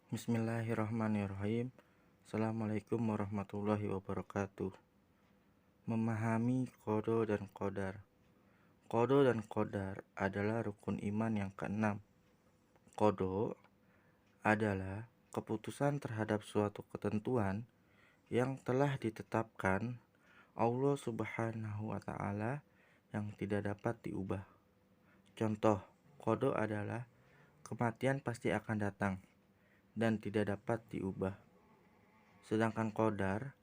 Bismillahirrahmanirrahim. Assalamualaikum warahmatullahi wabarakatuh. Memahami qada dan qadar. Qada dan qadar adalah rukun iman yang keenam. Qada adalah keputusan terhadap suatu ketentuan yang telah ditetapkan Allah Subhanahu wa Ta'ala yang tidak dapat diubah. Contoh, qada adalah kematian pasti akan datang dan tidak dapat diubah. Sedangkan qadar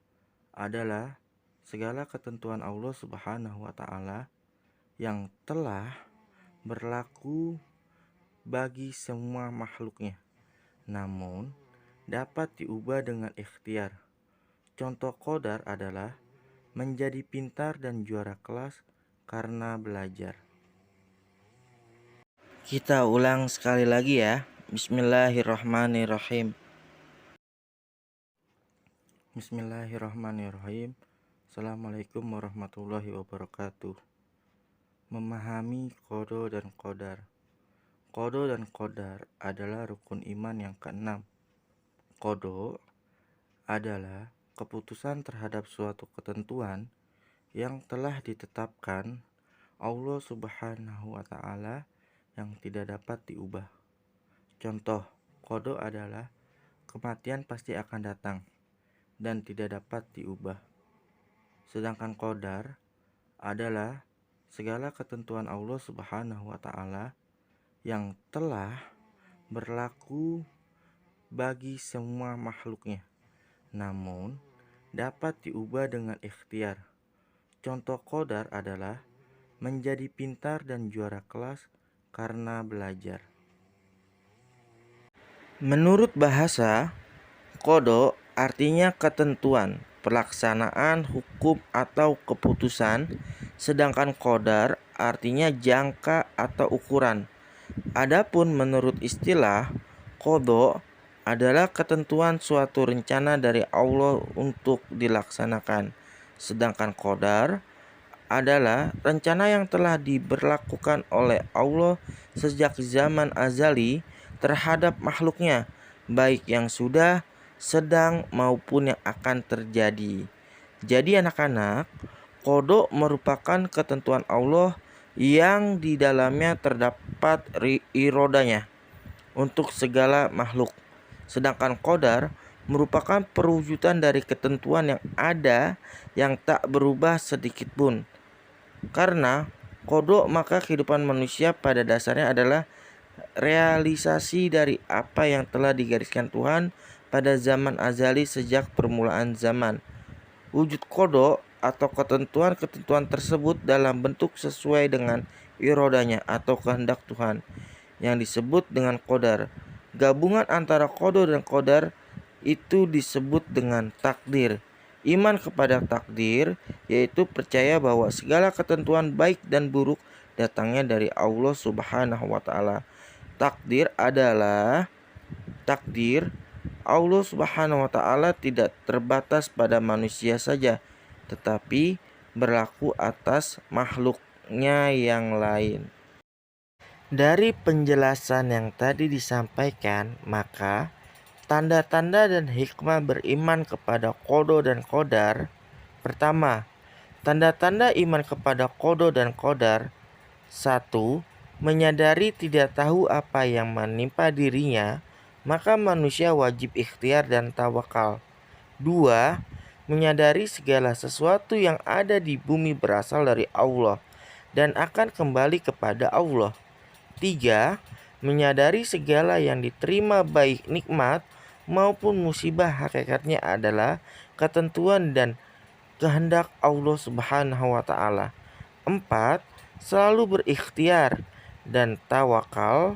adalah segala ketentuan Allah Subhanahu wa Ta'ala yang telah berlaku bagi semua makhluknya, namun dapat diubah dengan ikhtiar. Contoh qadar adalah menjadi pintar dan juara kelas karena belajar. Kita ulang sekali lagi ya. Bismillahirrahmanirrahim. Bismillahirrahmanirrahim. Assalamualaikum warahmatullahi wabarakatuh. Memahami qada dan qadar. Qada dan qadar adalah rukun iman yang keenam. Qada adalah keputusan terhadap suatu ketentuan yang telah ditetapkan Allah Subhanahu wa Ta'ala yang tidak dapat diubah. Contoh, qada adalah kematian pasti akan datang dan tidak dapat diubah. Sedangkan qadar adalah segala ketentuan Allah Subhanahu wa Ta'ala yang telah berlaku bagi semua makhluknya, namun dapat diubah dengan ikhtiar. Contoh qadar adalah menjadi pintar dan juara kelas karena belajar. Menurut bahasa, qada artinya ketentuan, pelaksanaan hukum atau keputusan, sedangkan qadar artinya jangka atau ukuran. Adapun menurut istilah, qada adalah ketentuan suatu rencana dari Allah untuk dilaksanakan, sedangkan qadar adalah rencana yang telah diberlakukan oleh Allah sejak zaman azali terhadap makhluknya, baik yang sudah, sedang maupun yang akan terjadi. Jadi anak-anak, qada merupakan ketentuan Allah yang di dalamnya terdapat irodanya untuk segala makhluk. Sedangkan qadar merupakan perwujudan dari ketentuan yang ada yang tak berubah sedikit pun. Karena qada, maka kehidupan manusia pada dasarnya adalah realisasi dari apa yang telah digariskan Tuhan pada zaman azali sejak permulaan zaman. Wujud qada atau ketentuan-ketentuan tersebut dalam bentuk sesuai dengan irodanya atau kehendak Tuhan yang disebut dengan qadar. Gabungan antara qada dan qadar itu disebut dengan takdir. Iman kepada takdir yaitu percaya bahwa segala ketentuan baik dan buruk datangnya dari Allah Subhanahu wa Ta'ala. Takdir Allah Subhanahu wa Ta'ala tidak terbatas pada manusia saja, tetapi berlaku atas makhluknya yang lain. Dari penjelasan yang tadi disampaikan, maka tanda-tanda dan hikmah beriman kepada qada dan qadar. Pertama, tanda-tanda iman kepada qada dan qadar. 1. Menyadari tidak tahu apa yang menimpa dirinya, maka manusia wajib ikhtiar dan tawakal. 2. Menyadari segala sesuatu yang ada di bumi berasal dari Allah dan akan kembali kepada Allah. 3. Menyadari segala yang diterima baik nikmat maupun musibah hakikatnya adalah ketentuan dan kehendak Allah Subhanahu wa Ta'ala. 4. Selalu berikhtiar dan tawakal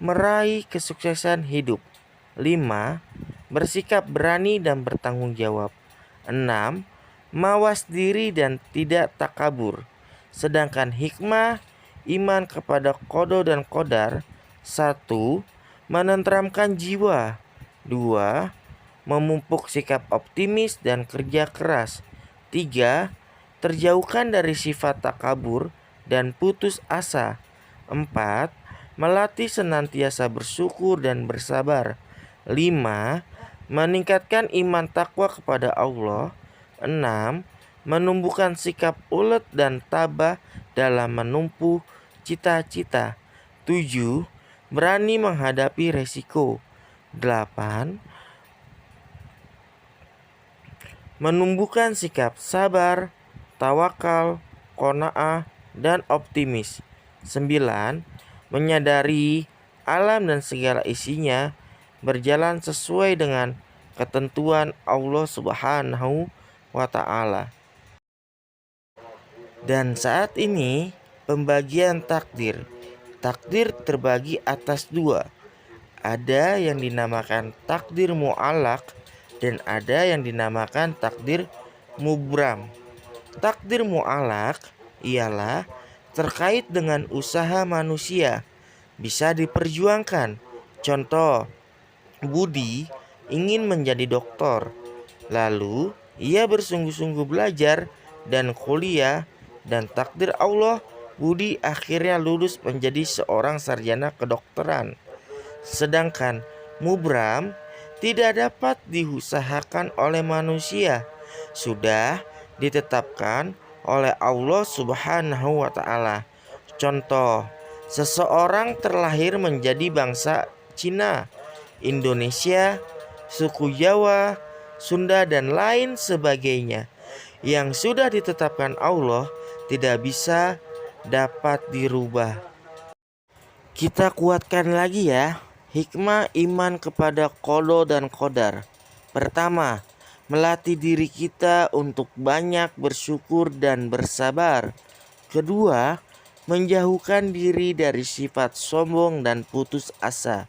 meraih kesuksesan hidup. 5. Bersikap berani dan bertanggung jawab. 6. Mawas diri dan tidak takabur. Sedangkan hikmah iman kepada qada dan qadar: 1. Menenteramkan jiwa. 2. Memupuk sikap optimis dan kerja keras. 3. Terjauhkan dari sifat takabur dan putus asa. 4. Melatih senantiasa bersyukur dan bersabar. 5. Meningkatkan iman takwa kepada Allah. 6. Menumbuhkan sikap ulet dan tabah dalam menumpuh cita-cita. 7. Berani menghadapi resiko. 8. Menumbuhkan sikap sabar, tawakal, qanaah, dan optimis. 9. Menyadari alam dan segala isinya berjalan sesuai dengan ketentuan Allah Subhanahu wa Ta'ala. Dan saat ini pembagian takdir. Takdir terbagi atas dua. Ada yang dinamakan takdir mu'allaq dan ada yang dinamakan takdir mubram. Takdir mu'allaq ialah terkait dengan usaha manusia, bisa diperjuangkan. Contoh, Budi ingin menjadi dokter, lalu ia bersungguh-sungguh belajar dan kuliah, dan takdir Allah, Budi akhirnya lulus menjadi seorang sarjana kedokteran. Sedangkan mubram tidak dapat diusahakan oleh manusia, sudah ditetapkan oleh Allah Subhanahu wa Ta'ala. Contoh, seseorang terlahir menjadi bangsa Cina, Indonesia, suku Jawa, Sunda, dan lain sebagainya. Yang sudah ditetapkan Allah tidak bisa dapat dirubah. Kita kuatkan lagi ya hikmah iman kepada qada dan qadar. Pertama, melatih diri kita untuk banyak bersyukur dan bersabar. Kedua, menjauhkan diri dari sifat sombong dan putus asa.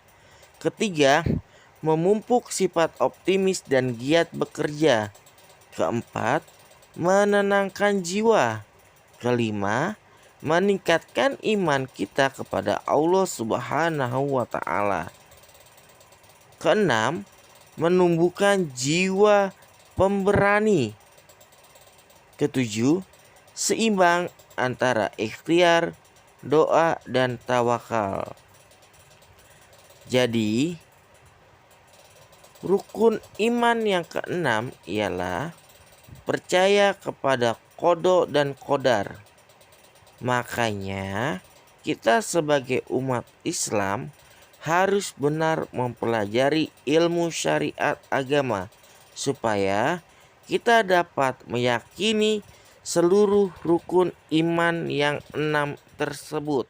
Ketiga, memupuk sifat optimis dan giat bekerja. Keempat, menenangkan jiwa. Kelima, meningkatkan iman kita kepada Allah Subhanahu wa Ta'ala. Keenam, menumbuhkan jiwa pemberani. Ketujuh, seimbang antara ikhtiar, doa, dan tawakal. Jadi, rukun iman yang keenam ialah percaya kepada qada dan qadar. Makanya kita sebagai umat Islam harus benar mempelajari ilmu syariat agama supaya kita dapat meyakini seluruh rukun iman yang 6 tersebut.